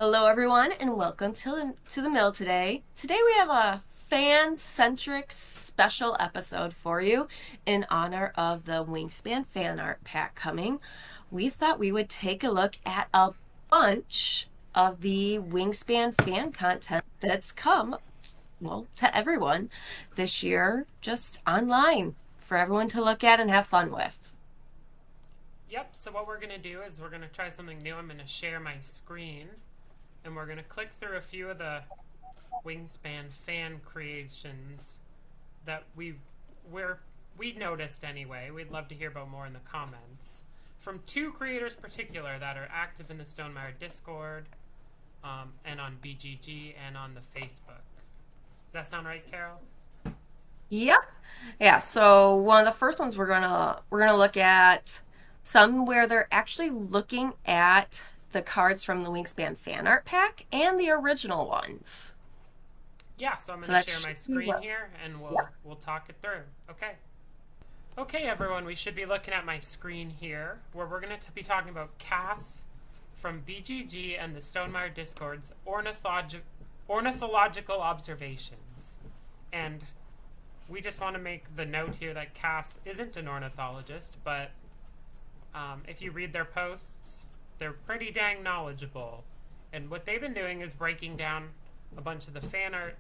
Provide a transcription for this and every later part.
Hello, everyone, and welcome to the mill today. Today we have a fan-centric special episode for you in honor of the Wingspan Fan Art pack coming. We thought we would take a look at a bunch of the Wingspan fan content that's come, well, to everyone this year, just online for everyone to look at and have fun with. Yep, so what we're going to do is we're going to try something new. I'm going to share my screen and we're going to click through a few of the Wingspan fan creations that we noticed anyway. We'd love to hear about more in the comments. From two creators particular that are active in the Stonemaier Discord and on BGG and on the Facebook. Does that sound right, Carol? Yep. Yeah, so one of the first ones we're gonna look at some where they're actually looking at the cards from the Wingspan fan art pack and the original ones. Yeah, so I'm So going to that share my should be screen what. here and we'll Yeah. we'll talk it through. Okay. Okay, everyone, we should be looking at my screen here, where we're going to be talking about Cass from BGG and the Stonemaier Discord's ornithological observations. And we just want to make the note here that Cass isn't an ornithologist, but if you read their posts, they're pretty dang knowledgeable. And what they've been doing is breaking down a bunch of the fan art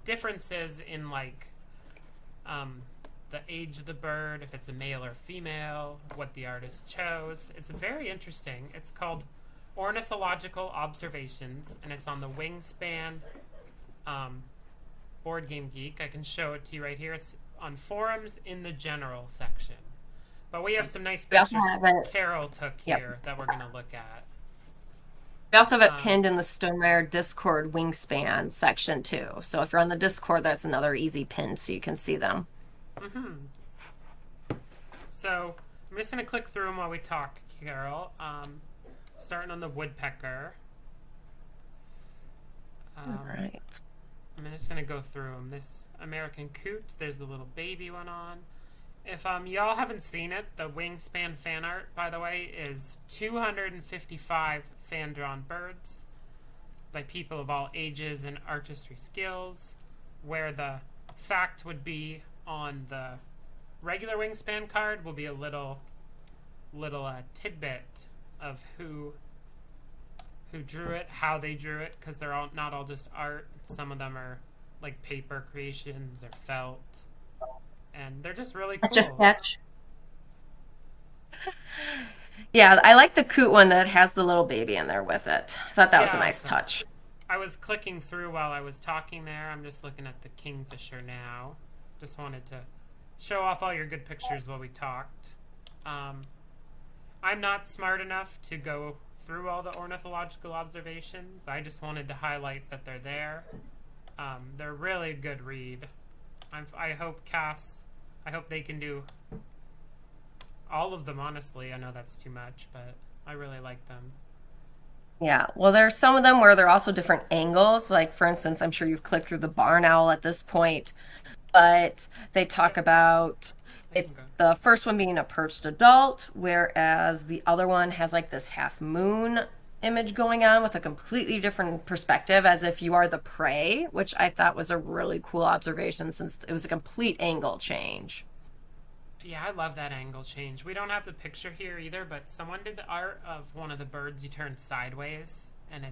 differences in, like, the age of the bird, if it's a male or female, what the artist chose. It's very interesting. It's called Ornithological Observations, and it's on the Wingspan Board Game Geek. I can show it to you right here. It's on forums in the general section. But we have some nice We also pictures have it. Carol took Yep. here that we're going to look at. We also have it Um, pinned in the Stonemaier Discord Wingspan section too. So if you're on the Discord, that's another easy pin so you can see them. So I'm just going to click through them while we talk, Carol. Starting on the woodpecker. All right. I'm just going to go through them. This American coot, there's a little baby one on. If y'all haven't seen it, the Wingspan fan art, by the way, is 255 fan-drawn birds by people of all ages and artistry skills, where the fact would be on the regular Wingspan card will be a little tidbit of who drew it, how they drew it, because they're all not all just art. Some of them are like paper creations or felt, and they're just really Just cool. sketch. Yeah, I like the coot one that has the little baby in there with it. I thought that was a Yeah, nice so touch. I was clicking through while I was talking there. I'm just looking at the kingfisher now. Just wanted to show off all your good pictures while we talked. Um, I'm not smart enough to go through all the ornithological observations. I just wanted to highlight that they're there. They're really a good read. I hope I hope they can do all of them, honestly. I know that's too much, but I really like them. Yeah, well, there's some of them where they're also different angles. Like, for instance, I'm sure you've clicked through the barn owl at this point, but they talk Yep, about they can it's go. the first one being a perched adult, whereas the other one has like this half moon image going on with a completely different perspective, as if you are the prey, which I thought was a really cool observation since it was a complete angle change. Yeah, I love that angle change. We don't have the picture here either, but someone did the art of one of the birds you turn sideways, and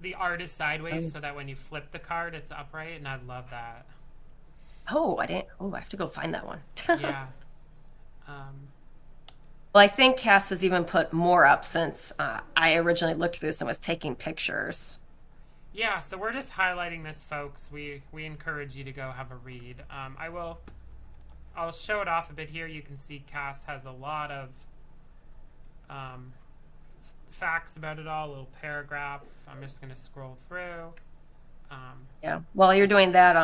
the art is sideways Um, so that when you flip the card, it's upright, and I love that. Oh, I didn't. Oh, I have to go find that one. Yeah. Um, Well, I think Cass has even put more up since I originally looked through this and was taking pictures. yeah, so we're just highlighting this, folks. We encourage you to go have a read. I'll show it off a bit here. You can see Cass has a lot of um, facts about it all, a little paragraph. I'm just going to scroll through. Um, Yeah. While you're doing that,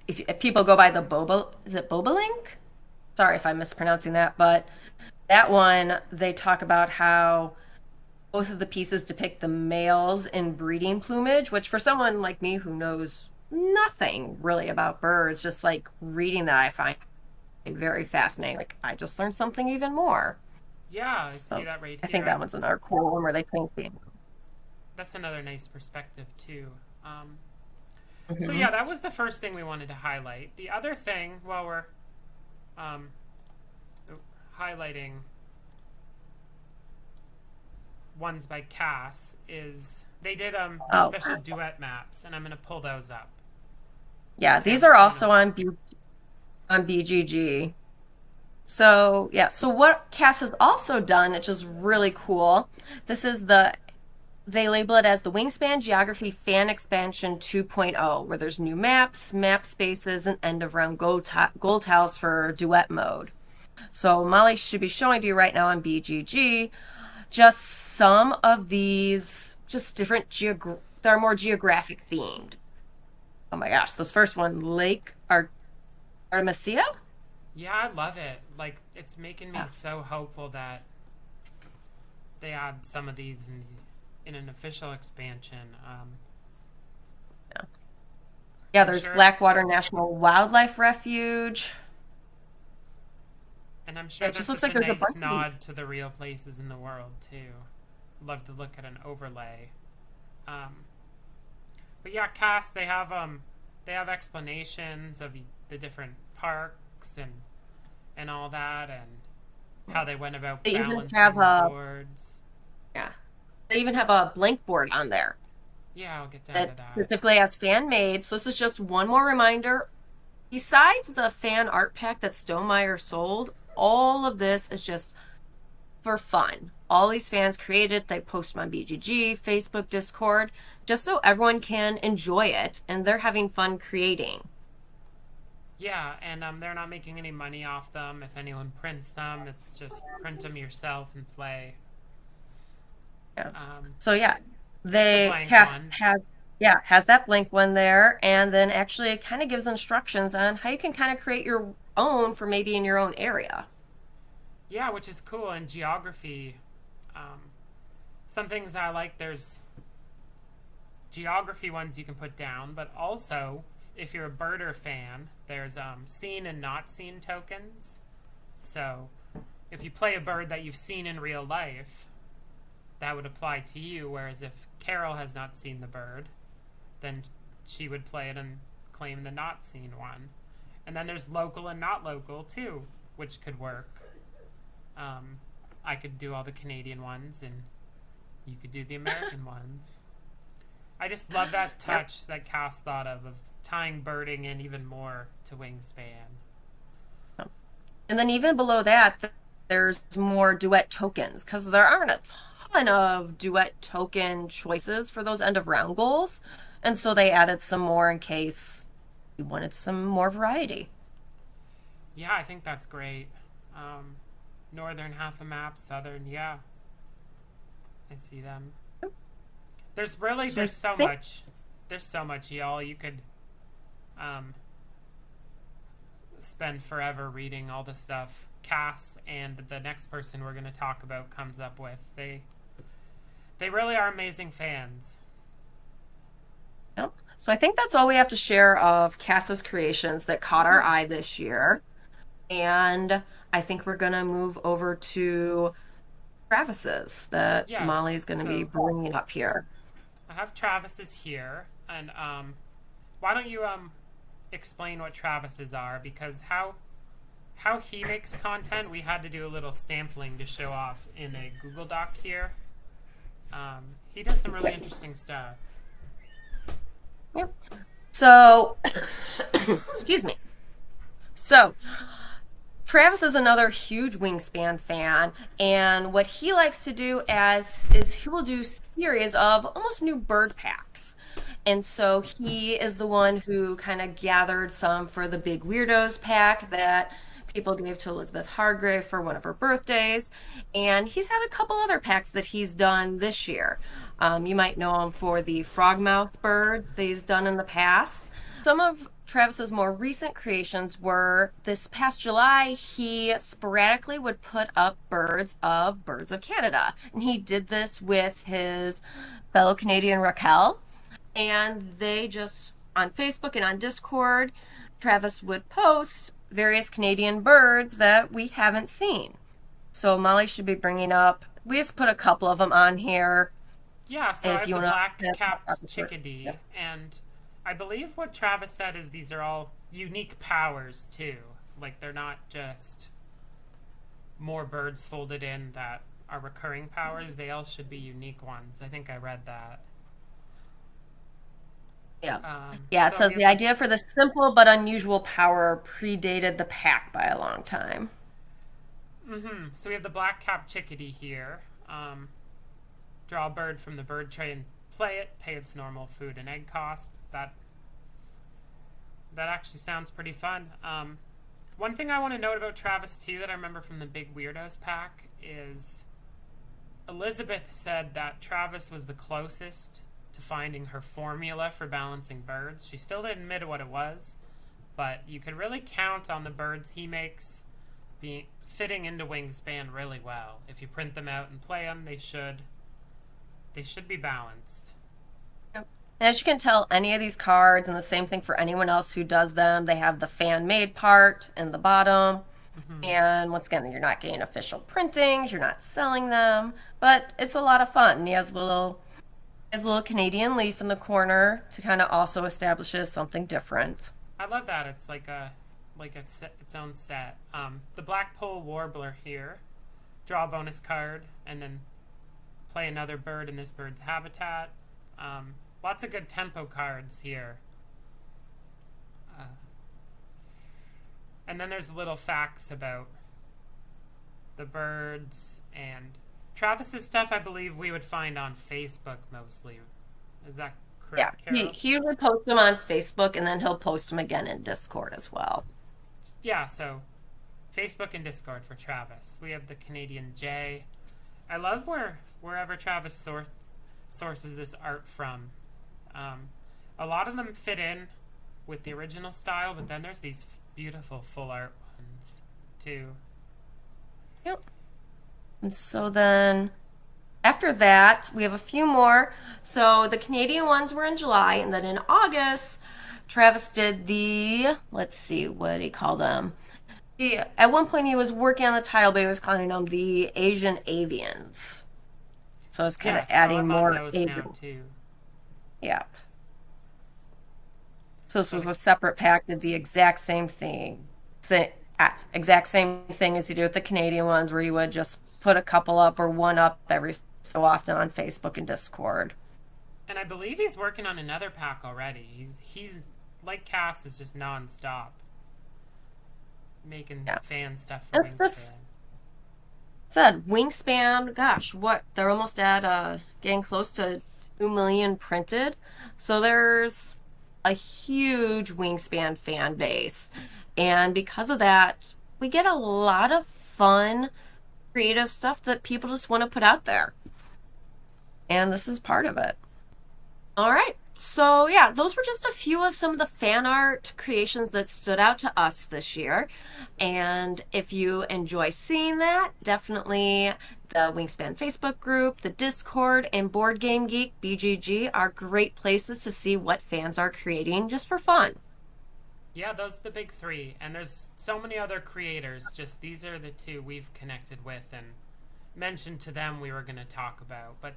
if people go by the Boba, is it Bobalink? Sorry if I'm mispronouncing that, but that one they talk about how both of the pieces depict the males in breeding plumage, which for someone like me who knows nothing really about birds, just like reading that I find very fascinating. Like I just learned something even more. yeah, I see So that right I think here. that one's another cool one where they paint the. that's another nice perspective too. So Hmm. yeah, that was the first thing we wanted to highlight. The other thing, while we're um, highlighting ones by Cass, is they did these Oh, special duet maps, and I'm gonna pull those up. yeah, You these can, are you know, also on BGG. So, yeah, so what Cass has also done, which is really cool, this is they label it as the Wingspan Geography Fan Expansion 2.0, where there's new maps, map spaces, and end of round goal tiles for duet mode. So Molly should be showing to you right now on BGG just some of these, just different they're more geographic themed. Oh my gosh, this first one, Artemisia? yeah, I love it. Like, it's making me Yeah. so hopeful that they add some of these in an official expansion. Yeah. Yeah, I'm there's sure, Blackwater National Wildlife Refuge. and I'm Yeah, sure it just this looks is like a there's a nice bunch of these. nod to the real places in the world too. Love to look at an overlay. Um, but yeah, cast they have explanations of the different parks and all that, and how they went about They even have balancing the a boards. yeah, they even have a blank board on there Yeah, I'll get down to that that. specifically has fan made. So this is just one more reminder. Besides the fan art pack that Stonemeyer sold, all of this is just for fun. All these fans created, they post them on BGG, Facebook, Discord, just so everyone can enjoy it and they're having fun creating. Yeah, and they're not making any money off them. If anyone prints them, it's just print them yourself and play. Yeah. Um, So yeah, there's the they blank cast one. has yeah, has that blank one there and then actually it kind of gives instructions on how you can kind of create your own for maybe in your own area. Yeah, which is cool. And geography, um, some things I like. There's geography ones you can put down, but also if you're a birder fan, there's seen and not seen tokens. So if you play a bird that you've seen in real life, that would apply to you. Whereas if Carol has not seen the bird, then she would play it and claim the not seen one. And then there's local and not local too, which could work. Um, I could do all the Canadian ones, and you could do the American ones. I just love that Yep. touch that Cass thought of tying birding in even more to Wingspan. And then even below that, there's more duet tokens because there aren't a ton of duet token choices for those end of round goals. And so they added some more in case you wanted some more variety. Yeah, I think that's great. Um, Northern half a map, southern, yeah, I see them. So I think, There's so much, y'all. You could um, spend forever reading all the stuff Cass and the next person we're going to talk about comes up with. They really are amazing fans. yep. So I think that's all we have to share of Cass's creations that caught our eye this year. And I think we're going to move over to Travis's that Molly Yes, is going to be so bringing up here. I have Travis's here, and why don't you explain what Travis's are? Because how he makes content, we had to do a little sampling to show off in a Google Doc here. He does some really interesting stuff. Yep. So, excuse me. So, Travis is another huge Wingspan fan, and what he likes to do as is he will do series of almost new bird packs. And so he is the one who kind of gathered some for the Big Weirdos pack that people gave to Elizabeth Hargrave for one of her birthdays. And he's had a couple other packs that he's done this year. You might know him for the frogmouth birds that he's done in the past. Some of Travis's more recent creations were this past July, he sporadically would put up Birds of Canada. And he did this with his fellow Canadian Raquel. And they just, on Facebook and on Discord, Travis would post various Canadian birds that we haven't seen. So Molly should be bringing up, we just put a couple of them on here. Yeah, so I If have you the want black to talk about capped the first. Yeah. chickadee, and I believe what Travis said is these are all unique powers too. Like they're not just more birds folded in that are recurring powers. They all should be unique ones. I think I read that. Yeah. Um, Yeah, it so says we the have the idea for the simple but unusual power predated the pack by a long time. so we have the black capped chickadee here. Draw a bird from the bird tray and play it. Pay its normal food and egg cost. That actually sounds pretty fun. One thing I want to note about Travis too that I remember from the Big Weirdos pack is Elizabeth said that Travis was the closest to finding her formula for balancing birds. She still didn't admit what it was, but you could really count on the birds he makes being fitting into Wingspan really well. If you print them out and play them, they should be balanced. Yep. And as you can tell, any of these cards, and the same thing for anyone else who does them, they have the fan-made part in the bottom. And once again, you're not getting official printings, you're not selling them, but it's a lot of fun. He has his little Canadian leaf in the corner to kind of also establish it as something different. I love that. It's its own set. The Blackpoll Warbler here. Draw a bonus card and then play another bird in this bird's habitat. Lots of good tempo cards here. And then there's little facts about the birds and Travis's stuff. I believe we would find on Facebook mostly. Is that Yeah, correct, he, Carol? he usually posts them on Facebook and then he'll post them again in Discord as well. Yeah, so Facebook and Discord for Travis. We have the Canadian J. I love wherever Travis sources this art from. A lot of them fit in with the original style, but then there's these beautiful full art ones too. Yep. And so then after that, we have a few more. So the Canadian ones were in July, and then in August, Travis did let's see, what did he call them? At one point, he was working on the title, but he was calling them the Asian Avians. So it's kind of So adding I'm more on those now Asian. too. Yeah. So this So was a separate pack, did the exact same thing. Exact same thing as you do with the Canadian ones, where you would just put a couple up or one up every so often on Facebook and Discord. and I believe he's working on another pack already. He's like Cass is just nonstop making Yeah. fan stuff for It's just Wingspan. said Wingspan, gosh, what? They're almost at getting close to 2 million printed. So there's a huge Wingspan fan base. And because of that, we get a lot of fun, creative stuff that people just want to put out there. And this is part of it. All right. So, yeah, those were just a few of some of the fan art creations that stood out to us this year. And if you enjoy seeing that, definitely the Wingspan Facebook group, the Discord, and Board Game Geek BGG are great places to see what fans are creating just for fun. Yeah, those are the big three. And there's so many other creators. Just these are the two we've connected with and mentioned to them we were going to talk about. But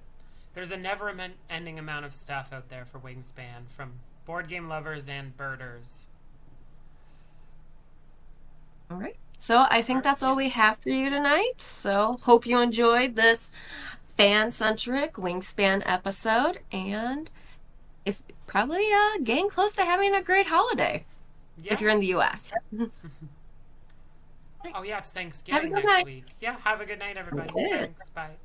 there's a never-ending amount of stuff out there for Wingspan from board game lovers and birders. All right. So I think that's all we have for you tonight. So hope you enjoyed this fan-centric Wingspan episode, and if probably getting close to having a great holiday Yeah. if you're in the U.S. Oh, yeah, it's Have a Thanksgiving good next night. week. Yeah, have a good night, everybody. It is. Thanks. Bye.